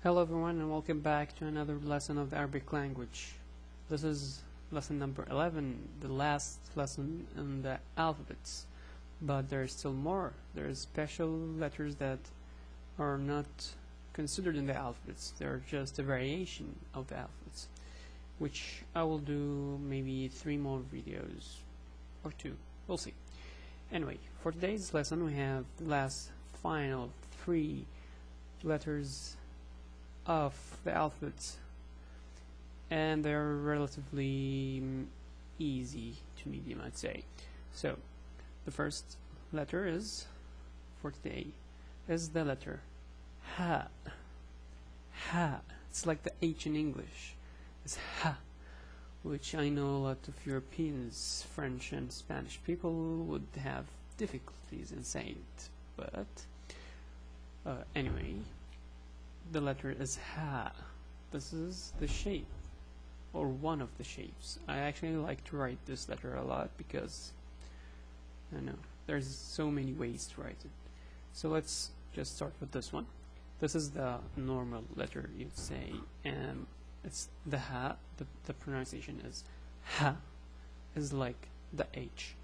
Hello everyone and welcome back to another lesson of the Arabic language. This is lesson number 11, the last lesson in the alphabets. But there is still more. There is special letters that are not considered in the alphabets. They're just a variation of the alphabets, which I will do maybe 3 more videos or 2. We'll see. Anyway, for today's lesson we have the last final 3 letters of the alphabet, and they're relatively easy to medium, I'd say. So the first letter is for today is the letter ha. Ha. It's like the H in English. It's ha, which I know a lot of Europeans, French and Spanish people would have difficulties in saying it, but anyway, the letter is ha. This is the shape, or one of the shapes. I actually like to write this letter a lot because I know there's so many ways to write it. So let's just start with this one. This is the normal letter you'd say, and it's the ha. The pronunciation is ha, is like the H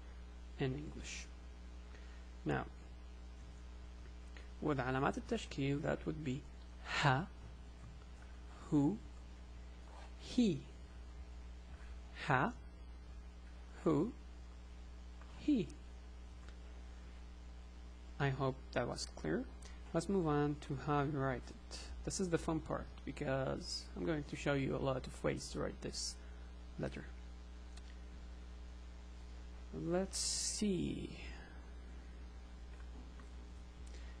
in English. Now, with علامات التشكيل, that would be ha, hu, he. Ha, hu, he. I hope that was clear. Let's move on to how you write it. This is the fun part because I'm going to show you a lot of ways to write this letter. Let's see.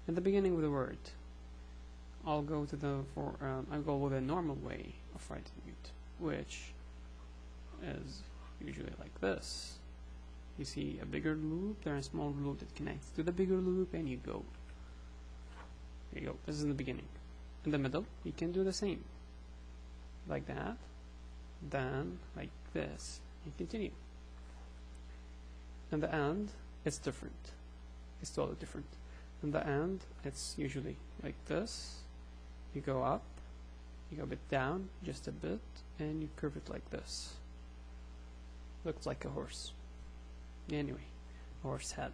In the beginning of the word, I'll go with a normal way of writing it, which is usually like this. You see a bigger loop, then a small loop that connects to the bigger loop, and you go. There you go. This is in the beginning. In the middle, you can do the same, like that, then like this, and continue. In the end, it's different. It's totally different. In the end, it's usually like this. You go up, you go a bit down, just a bit, and you curve it like this. Looks like a horse. Anyway, horse head.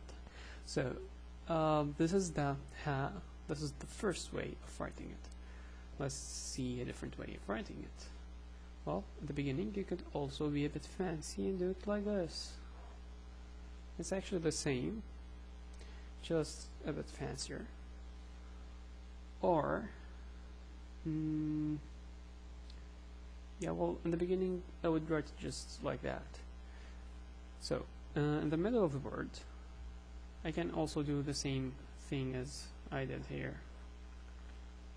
So this is the ha. This is the first way of writing it. Let's see a different way of writing it. Well, at the beginning you could also be a bit fancy and do it like this. It's actually the same, just a bit fancier. Or yeah, well, in the beginning I would write it just like that. So in the middle of the word I can also do the same thing as I did here,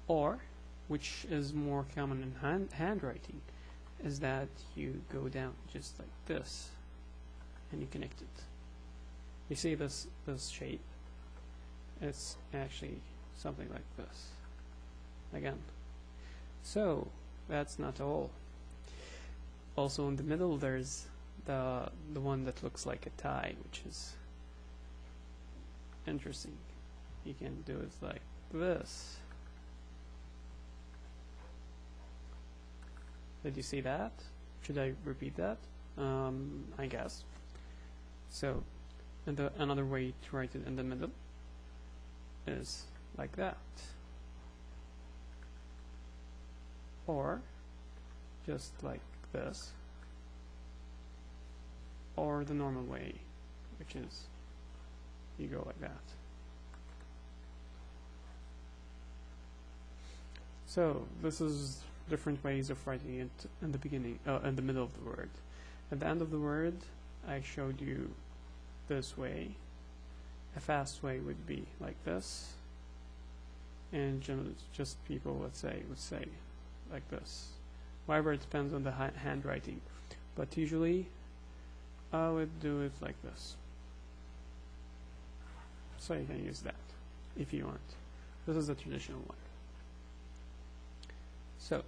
or, which is more common in handwriting, is that you go down just like this and you connect it. You see this shape? It's actually something like this again. So that's not all. Also in the middle there's the one that looks like a tie, which is interesting. You can do it like this. Did you see that? Should I repeat that? I guess. So, and another way to write it in the middle is like that. Or just like this. Or the normal way, which is you go like that. So this is different ways of writing it in the beginning, in the middle of the word. At the end of the word, I showed you this way. A fast way would be like this, and just people would say like this. However, it depends on the handwriting, but usually I would do it like this. So you can use that if you want. This is the traditional one. So,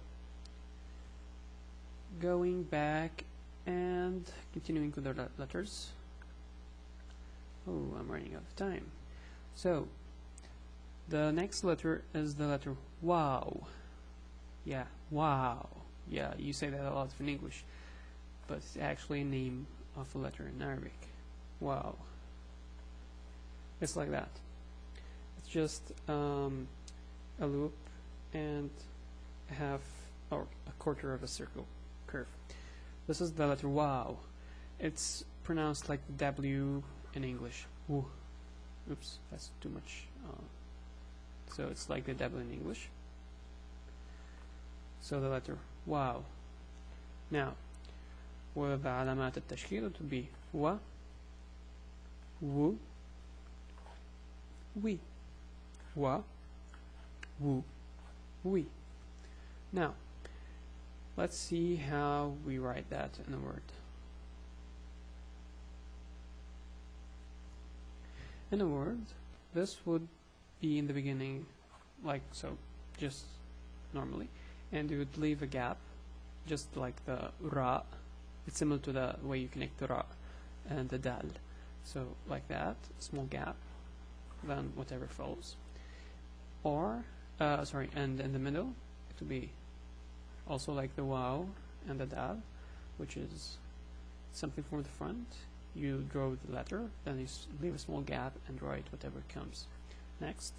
going back and continuing with the letters. Oh, I'm running out of time. So, the next letter is the letter WaaW. Yeah, wow. Yeah, you say that a lot in English, but it's actually a name of a letter in Arabic. Wow. It's like that. It's just a loop and half or a quarter of a circle curve. This is the letter WaaW. It's pronounced like W in English. Woo. Oops, that's too much. So it's like the W in English. So the letter WaaW. Now, وبعلامات التشكيل to be و, و, we, wa, wu, we. Now, let's see how we write that in a word. In a word, this would be in the beginning like so, just normally, and you would leave a gap, just like the ra. It's similar to the way you connect the ra and the dal. So like that, small gap, then whatever follows. Or, and in the middle, it will be also like the wow and the dal, which is something from the front. You draw the letter, then you leave a small gap and write whatever comes next.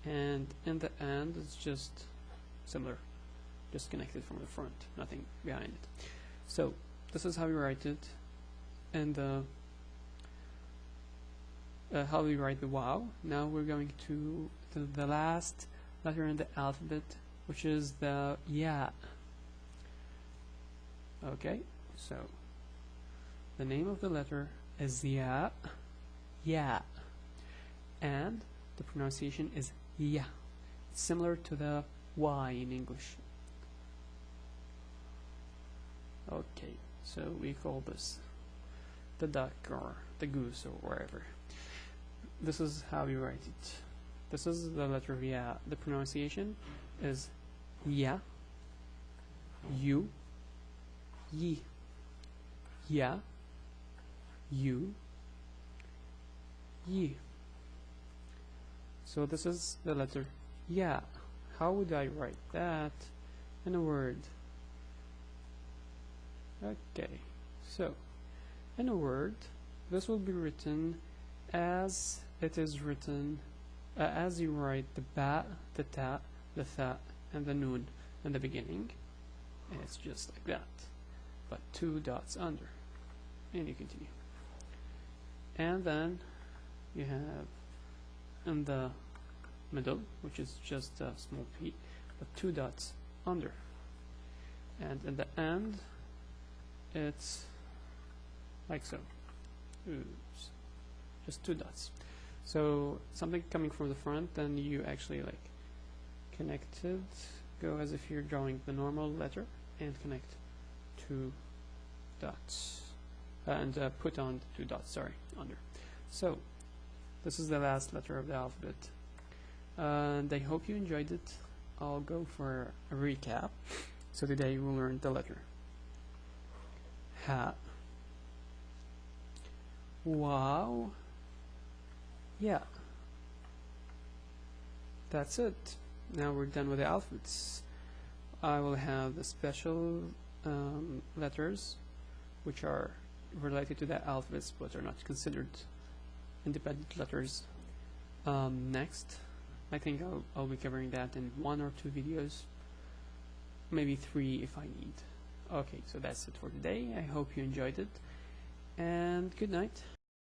And in the end, it's just similar, just connected from the front, nothing behind it. So this is how we write it, and how we write the wow. Now we're going to the last letter in the alphabet, which is the ya. Okay, so the name of the letter is ya, ya, and the pronunciation is ya. It's similar to the Y in English. Okay, so we call this the duck or the goose or wherever. This is how we write it. This is the letter ya. The pronunciation is ya, you, yi, ya, you, yi. So this is the letter ya. How would I write that in a word? Okay, so in a word, this will be written as it is written, as you write the ba, the ta, the tha, and the noon in the beginning. And it's just like that, but 2 dots under, and you continue. And then you have in the middle, which is just a small p, but 2 dots under. And in the end, it's like so. Oops. Just 2 dots. So something coming from the front, then you actually like connect it, go as if you're drawing the normal letter, and connect 2 dots. And put on 2 dots, sorry, under. So this is the last letter of the alphabet. And I hope you enjoyed it. I'll go for a recap. So today we'll learn the letter ha, wow, yeah. That's it. Now we're done with the alphabets. I will have the special letters which are related to the alphabets but are not considered independent letters next. I think I'll be covering that in 1 or 2 videos, maybe 3 if I need. Okay, so that's it for today. I hope you enjoyed it, and good night.